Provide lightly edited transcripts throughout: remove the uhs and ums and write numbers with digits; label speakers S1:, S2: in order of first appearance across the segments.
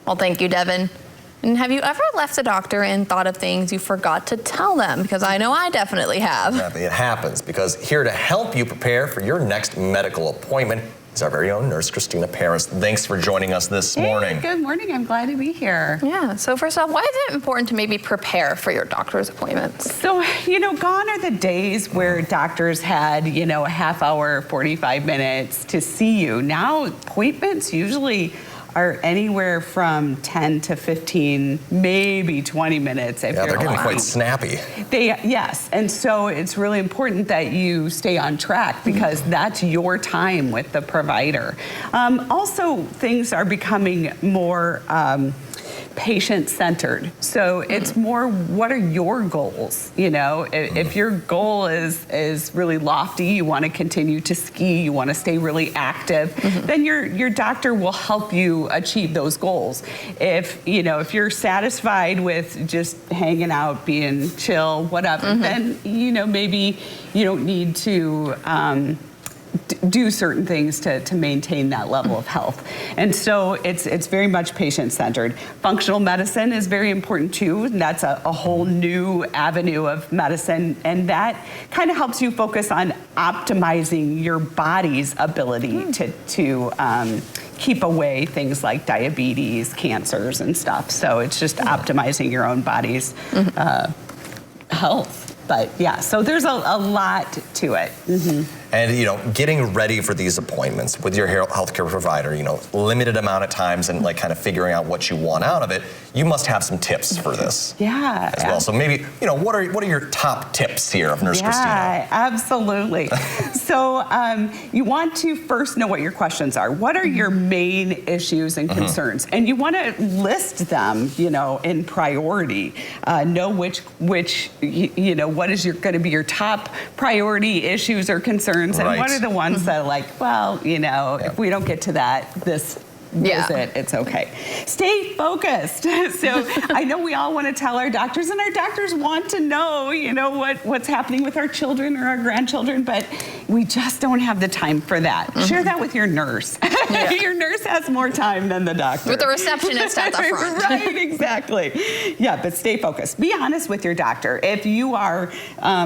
S1: Well, thank you, Devin. And have you ever left the doctor and thought of things you forgot to tell them? Because I know I definitely have.
S2: It happens, because here to help you prepare for your next medical appointment is our very own nurse, Christina Paris. Thanks for joining us this morning.
S3: Good morning. I'm glad to be here.
S1: Yeah. So first off, why is it important to maybe prepare for your doctor's appointments?
S3: So, gone are the days where doctors had, a half hour, 45 minutes to see you. Now, appointments usually are anywhere from 10 to 15, maybe 20 minutes if
S2: yeah,
S3: you're
S2: they're getting quite snappy.
S3: Yes, and so it's really important that you stay on track because that's your time with the provider. Also, things are becoming more patient-centered. So it's more, what are your goals? If your goal is really lofty, you want to continue to ski, you want to stay really active, then your doctor will help you achieve those goals. If you're satisfied with just hanging out, being chill, whatever, then maybe you don't need to do certain things to maintain that level of health. And so it's very much patient-centered. Functional medicine is very important too, and that's a whole new avenue of medicine, and that kind of helps you focus on optimizing your body's ability to keep away things like diabetes, cancers, and stuff. So it's just optimizing your own body's health. But yeah, so there's a lot to it.
S2: And getting ready for these appointments with your healthcare provider, limited amount of times and kind of figuring out what you want out of it, you must have some tips for this.
S3: Yeah.
S2: As well. So maybe, what are your top tips here of Nurse Christina?
S3: Yeah, absolutely. So you want to first know what your questions are. What are your main issues and concerns? And you want to list them, in priority. Know which what is going to be your top priority issues or concerns, and what are the ones that are like, well, if we don't get to this visit, it's okay. Stay focused. So I know we all want to tell our doctors, and our doctors want to know, what's happening with our children or our grandchildren, but we just don't have the time for that. Share that with your nurse. Your nurse has more time than the doctor.
S1: With the receptionist at the front.
S3: Right, exactly. Yeah, but stay focused. Be honest with your doctor. If you are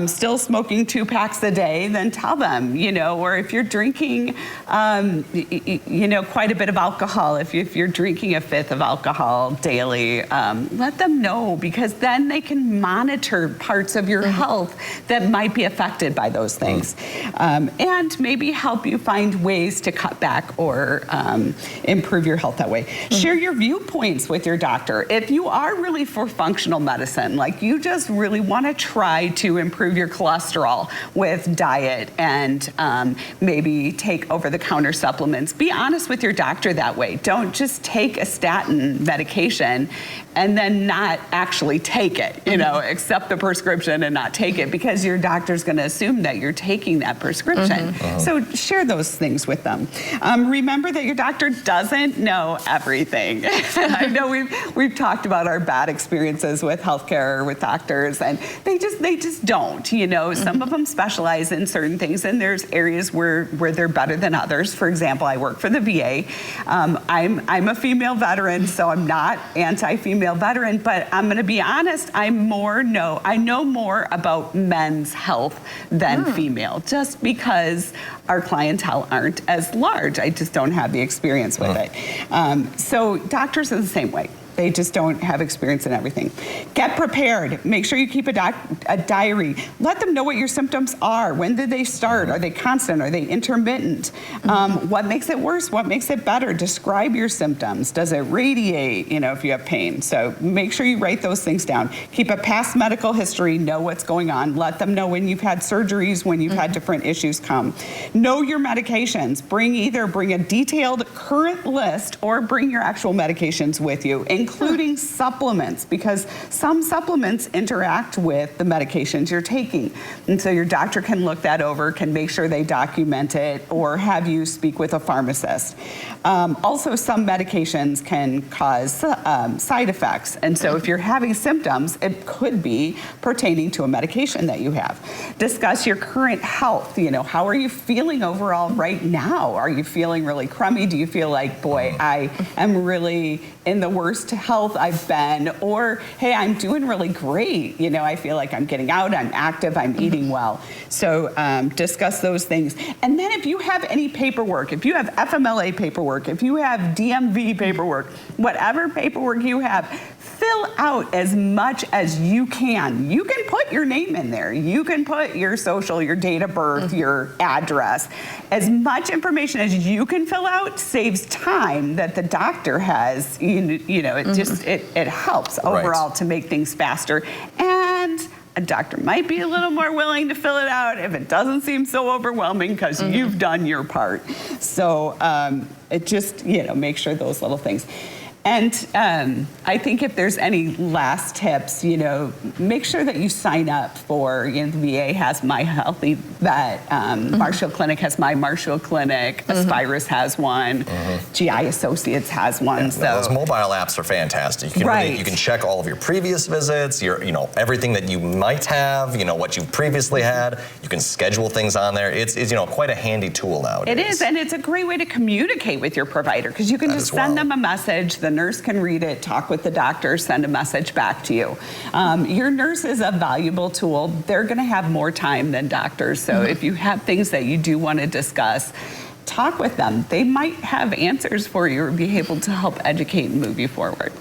S3: still smoking 2 packs a day, then tell them, or if you're drinking, quite a bit of alcohol, if you're drinking a 5th of alcohol daily, let them know, because then they can monitor parts of your health that might be affected by those things. And maybe help you find ways to cut back or improve your health that way. Share your viewpoints with your doctor. If you are really for functional medicine, like you just really want to try to improve your cholesterol with diet and maybe take over-the-counter supplements, be honest with your doctor that way. Don't just take a statin medication and then not actually take it, accept the prescription and not take it, because your doctor's going to assume that you're taking that prescription. So share those things with them. Remember that your doctor doesn't know everything. I know we've talked about our bad experiences with healthcare, with doctors, and they just don't. Some of them specialize in certain things, and there's areas where they're better than others. For example, I work for the VA. I'm a female veteran, so I'm not anti-female veteran, but I'm going to be honest, I know more about men's health than female, just because our clientele aren't as large. I just don't have the experience with it. So doctors are the same way. They just don't have experience in everything. Get prepared. Make sure you keep a diary. Let them know what your symptoms are. When did they start? Are they constant? Are they intermittent? What makes it worse? What makes it better? Describe your symptoms. Does it radiate, if you have pain? So make sure you write those things down. Keep a past medical history. Know what's going on. Let them know when you've had surgeries, when you've had different issues come. Know your medications. Bring a detailed current list or bring your actual medications with you. including supplements, because some supplements interact with the medications you're taking. And so your doctor can look that over, can make sure they document it, or have you speak with a pharmacist. Also, some medications can cause side effects. And so if you're having symptoms, it could be pertaining to a medication that you have. Discuss your current health. You know, how are you feeling overall right now? Are you feeling really crummy? Do you feel like, boy, I am really in the worst health I've been? Or, hey, I'm doing really great. You know, I feel like I'm getting out, I'm active, I'm eating well. So discuss those things. And then if you have any paperwork, if you have FMLA paperwork, if you have DMV paperwork, whatever paperwork you have, fill out as much as you can. You can put your name in there. You can put your social, your date of birth, your address. As much information as you can fill out saves time that the doctor has. You know, it just, it helps overall to make things faster. And a doctor might be a little more willing to fill it out if it doesn't seem so overwhelming because you've done your part. So it just, you know, make sure those little things. And I think if there's any last tips, you know, make sure that you sign up for, you know, the VA has My Healthy Vet, Marshall Clinic has My Marshall Clinic, Aspirus has one, GI Associates has one.
S2: Yeah,
S3: so
S2: those mobile apps are fantastic. You can really, you can check all of your previous visits, your, you know, everything that you might have, you know, what you've previously had. You can schedule things on there. It's you know, quite a handy tool nowadays.
S3: It is, and it's a great way to communicate with your provider because you can just send them a message. The nurse can read it, talk with the doctor, send a message back to you. Your nurse is a valuable tool. They're going to have more time than doctors. So if you have things that you do want to discuss, talk with them. They might have answers for you or be able to help educate and move you forward.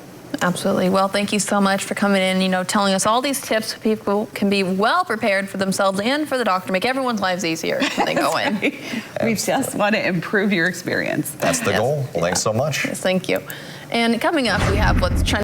S1: Absolutely. Well, thank you so much for coming in, you know, telling us all these tips so people can be well prepared for themselves and for the doctor, make everyone's lives easier when they go in.
S3: We just want to improve your experience.
S2: That's the goal. Well, thanks so much.
S1: Yes, thank you. And coming up, we have what's trending.